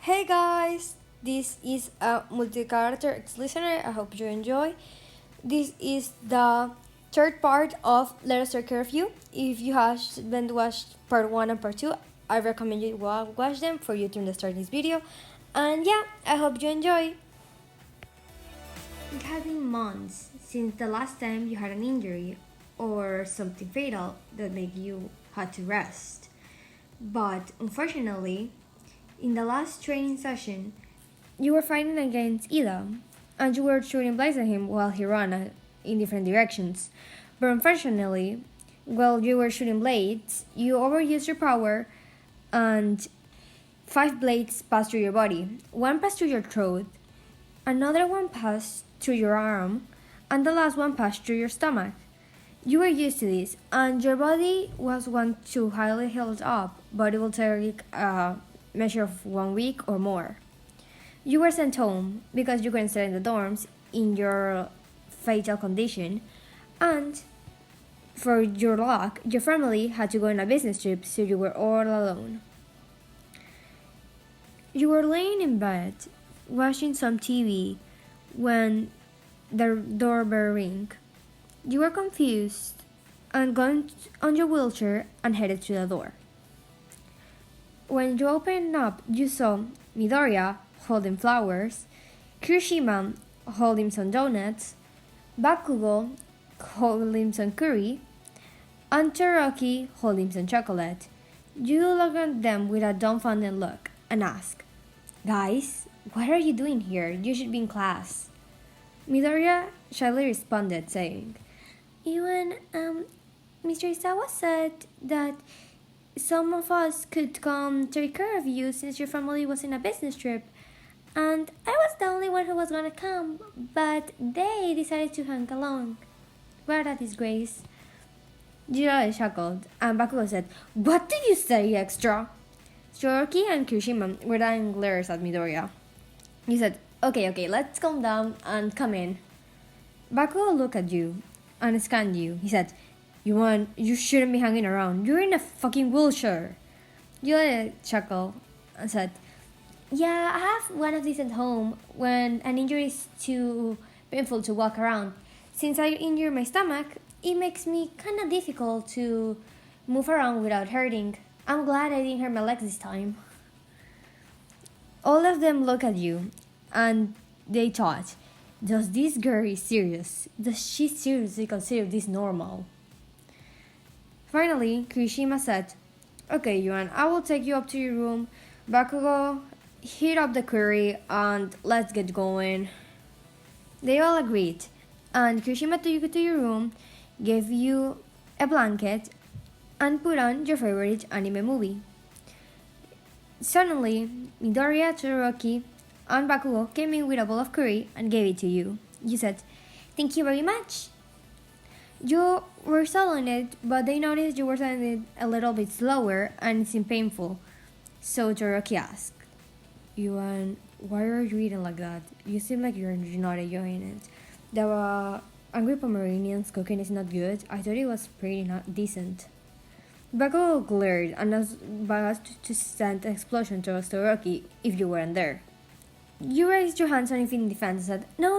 Hey guys, this is a multi-character listener. I hope you enjoy. This is the third part of Let Us Take Care of You. If you haven't watched part 1 and part 2, I recommend you watch them for you to understand this video. And yeah, I hope you enjoy. It has been months since the last time you had an injury or something fatal that made you had to rest. But unfortunately, in the last training session, you were fighting against Ida, and you were shooting blades at him while he ran in different directions. But unfortunately, while you were shooting blades, you overused your power, and 5 blades passed through your body. One passed through your throat, another one passed through your arm, and the last one passed through your stomach. You were used to this, and your body was one to highly healed up, but it will take a measure of 1 week or more. You were sent home because you couldn't stay in the dorms in your fatal condition, and for your luck, your family had to go on a business trip, so you were all alone. You were laying in bed, watching some TV, when the doorbell rang. You were confused and got on your wheelchair and headed to the door. When you opened up, you saw Midoriya holding flowers, Kirishima holding some donuts, Bakugo holding some curry, and Todoroki holding some chocolate. You looked at them with a dumbfounded look and asked, "Guys, what are you doing here? You should be in class." Midoriya shyly responded, saying, Mr. Isawa said that some of us could come take care of you since your family was in a business trip. And I was the only one who was gonna come, but they decided to hang along. What a disgrace. Jiraiya chuckled, and Bakugo said, "What did you say, extra?" Todoroki and Kirishima were dying glares at Midoriya. He said, Okay, let's calm down and come in." Bakugo looked at you and scanned you. He said, You shouldn't be hanging around. You're in a fucking wheelchair." Jiraiya chuckled and said, "Yeah, I have one of these at home when an injury is too painful to walk around. Since I injured my stomach, it makes me kind of difficult to move around without hurting. I'm glad I didn't hurt my legs this time." All of them looked at you, and they thought, does this girl is serious? Does she seriously consider this normal? Finally, Kirishima said, "Okay, Yuan, I will take you up to your room. Bakugo, heat up the curry and let's get going." They all agreed, and Kirishima took you to your room, gave you a blanket, and put on your favorite anime movie. Suddenly, Midoriya, Todoroki, and Bakugo came in with a bowl of curry and gave it to you. You said, "Thank you very much." You were selling it, but they noticed you were selling it a little bit slower and it seemed painful. So Todoroki asked, "Yuan, why are you eating like that? You seem like you're not enjoying it. The Angry Pomeranian's cooking is not good. I thought it was pretty not decent." Bakugo glared and was about to send an explosion towards Todoroki if you weren't there. You raised your hands on it in defense and said, No,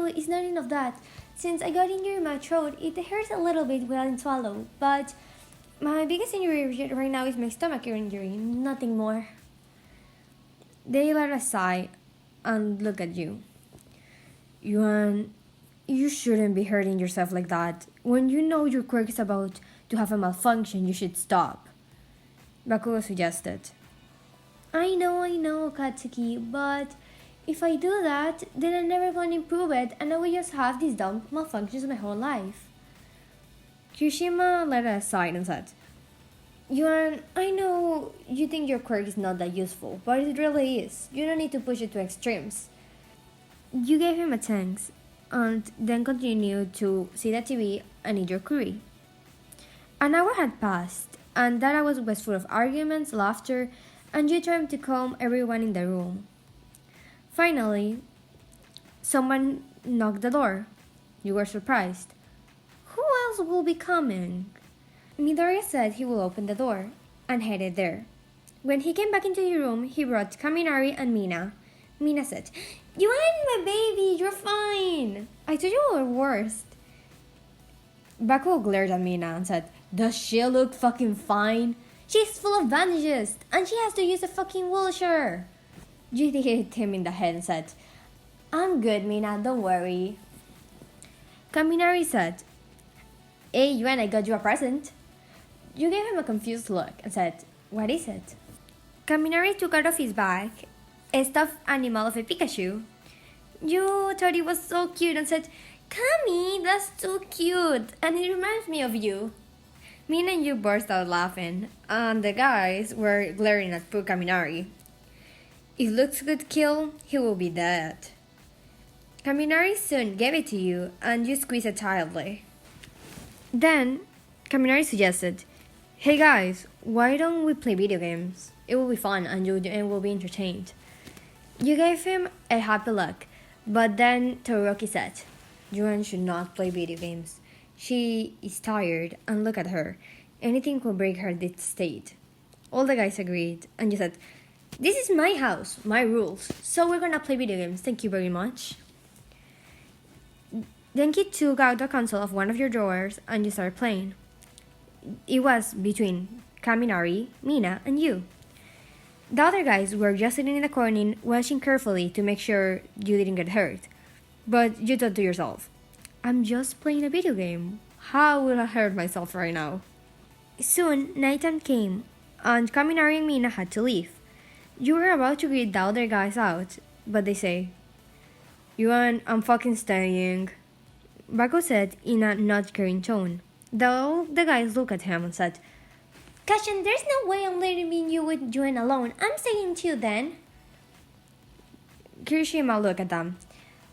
it's nothing of that. Since I got injured in my throat, it hurts a little bit when I swallow, but my biggest injury right now is my stomach injury, nothing more." They let a sigh and look at you. "Yuan, you shouldn't be hurting yourself like that. When you know your quirk is about to have a malfunction, you should stop," Bakugo suggested. I know, Katsuki, but if I do that, then I'm never going to improve it, and I will just have these dumb malfunctions my whole life. Kirishima let it aside and said, "Yuan, I know you think your quirk is not that useful, but it really is. You don't need to push it to extremes." You gave him a thanks, and then continued to see the TV and eat your curry. An hour had passed, and that hour was full of arguments, laughter, and you tried to calm everyone in the room. Finally, someone knocked the door. You were surprised. Who else will be coming? Midoriya said he will open the door, and headed there. When he came back into the room, he brought Kaminari and Mina. Mina said, "Yuan, my baby, you're fine. I told you we were worst." Bakugo glared at Mina and said, "Does she look fucking fine? She's full of bandages, and she has to use a fucking wheelchair." Judy hit him in the head and said, "I'm good, Mina, don't worry." Kaminari said, "Hey, Yuan, I got you a present." You gave him a confused look and said, "What is it?" Kaminari took out of his bag a stuffed animal of a Pikachu. You thought it was so cute and said, "Kami, that's too cute, and it reminds me of you." Mina and you burst out laughing, and the guys were glaring at poor Kaminari. If looks could kill, he will be dead. Kaminari soon gave it to you, and you squeezed it tightly. Then, Kaminari suggested, "Hey guys, why don't we play video games? It will be fun and you will be entertained." You gave him a happy look, but then Todoroki said, "Yuan should not play video games. She is tired, and look at her. Anything could break her this state." All the guys agreed, and you said, "This is my house, my rules, so we're gonna play video games, thank you very much." Denki took out the console of one of your drawers, and you started playing. It was between Kaminari, Mina, and you. The other guys were just sitting in the corner, watching carefully to make sure you didn't get hurt. But you thought to yourself, "I'm just playing a video game. How will I hurt myself right now?" Soon, nighttime came, and Kaminari and Mina had to leave. You were about to greet the other guys out, but they say, "Yuan, I'm fucking staying." Baku said in a not caring tone. The guys looked at him and said, "Kashin, there's no way I'm leaving you with Yuan alone. I'm staying too then." Kirishima looked at them.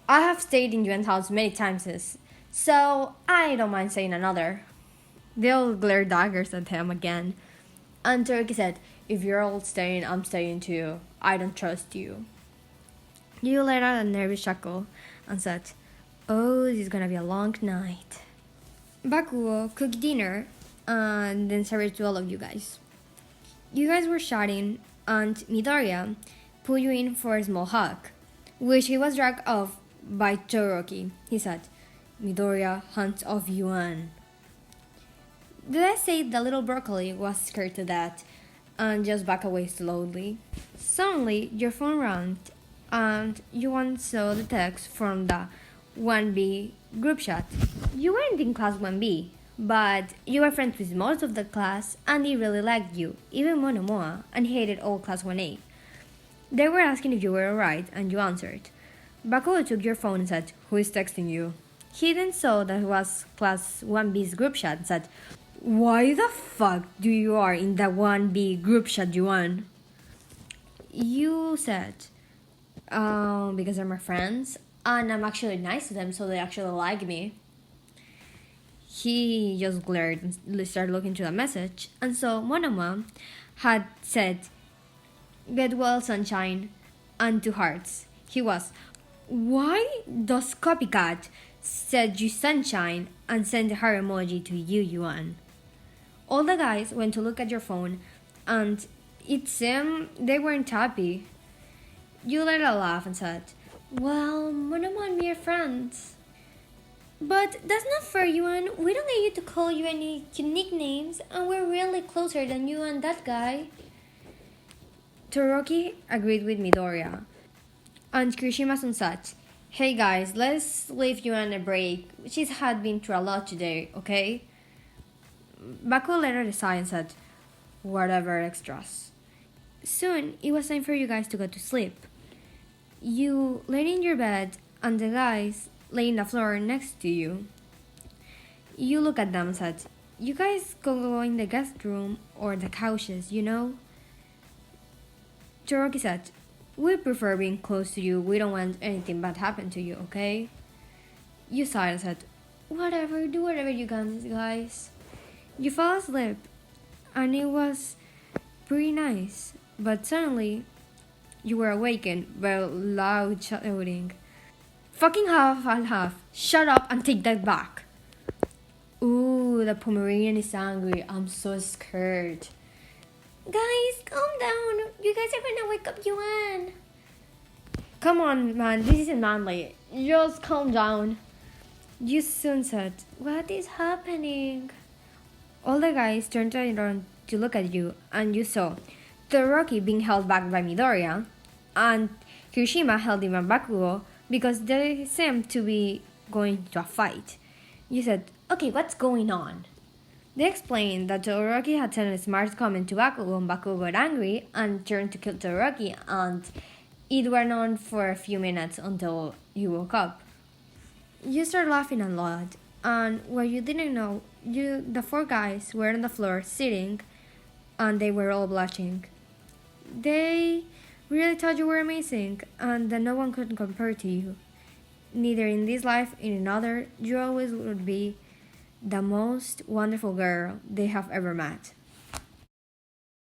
"I have stayed in Yuan's house many times, so I don't mind saying another." They all glared daggers at him again. And Turkey said, "If you're all staying, I'm staying too. I don't trust you." You let out a nervous chuckle and said, "Oh, this is gonna be a long night." Bakugo cooked dinner and then served it to all of you guys. You guys were chatting, and Midoriya pulled you in for a small hug, which he was dragged off by Todoroki. He said, "Midoriya hunts off Yuan." Did I say the little broccoli was scared to death and just backed away slowly? Suddenly, your phone rang, and Yuan saw the text from the 1B group chat. You weren't in class 1B, but you were friends with most of the class, and they really liked you, even Monomoa, and hated all class 1A. They were asking if you were alright, and you answered. Bakugo took your phone and said, "Who is texting you?" He then saw that it was class 1B's group chat and said, "Why the fuck do you are in the 1B group chat, Yuan?" You said, "Because they're my friends, and I'm actually nice to them, so they actually like me." He just glared and started looking through the message, and so Monoma had said, "Get well, sunshine," and 2 hearts. He was, "Why does Copycat said you sunshine and send the heart emoji to you, Yuan?" All the guys went to look at your phone, and it seemed they weren't happy. You let out a laugh and said, "Well, Monoma and me are friends." "But that's not fair, Yuan. We don't get you to call you any unique names, and we're really closer than you and that guy." Todoroki agreed with Midoriya, and Kirishima-san said, "Hey guys, let's leave Yuan a break. She's had been through a lot today, okay?" Bakugo let out a sigh and said, "Whatever, extras." Soon, it was time for you guys to go to sleep. You lay in your bed, and the guys lay in the floor next to you. You look at them and said, "You guys go in the guest room or the couches, you know?" Todoroki said, "We prefer being close to you. We don't want anything bad happen to you, okay?" You sighed and said, "Whatever, do whatever you can, guys." You fell asleep, and it was pretty nice, but suddenly you were awakened by a loud shouting. "Fucking half and half, shut up and take that back." Ooh, the Pomeranian is angry. I'm so scared. Guys, calm down. You guys are gonna wake up Yuan. Come on, man. This isn't manly. Just calm down. You soon said, "What is happening?" All the guys turned around to look at you, and you saw Todoroki being held back by Midoriya, and Kirishima held him by Bakugo because they seemed to be going to a fight. You said, "Okay, what's going on?" They explained that Todoroki had said a smart comment to Bakugo, and Bakugo got angry and turned to kill Todoroki, and it went on for a few minutes until you woke up. You started laughing a lot, and what you didn't know, the four guys were on the floor sitting, and they were all blushing. They really thought you were amazing, and that no one could compare to you. Neither in this life, in another, you always would be the most wonderful girl they have ever met.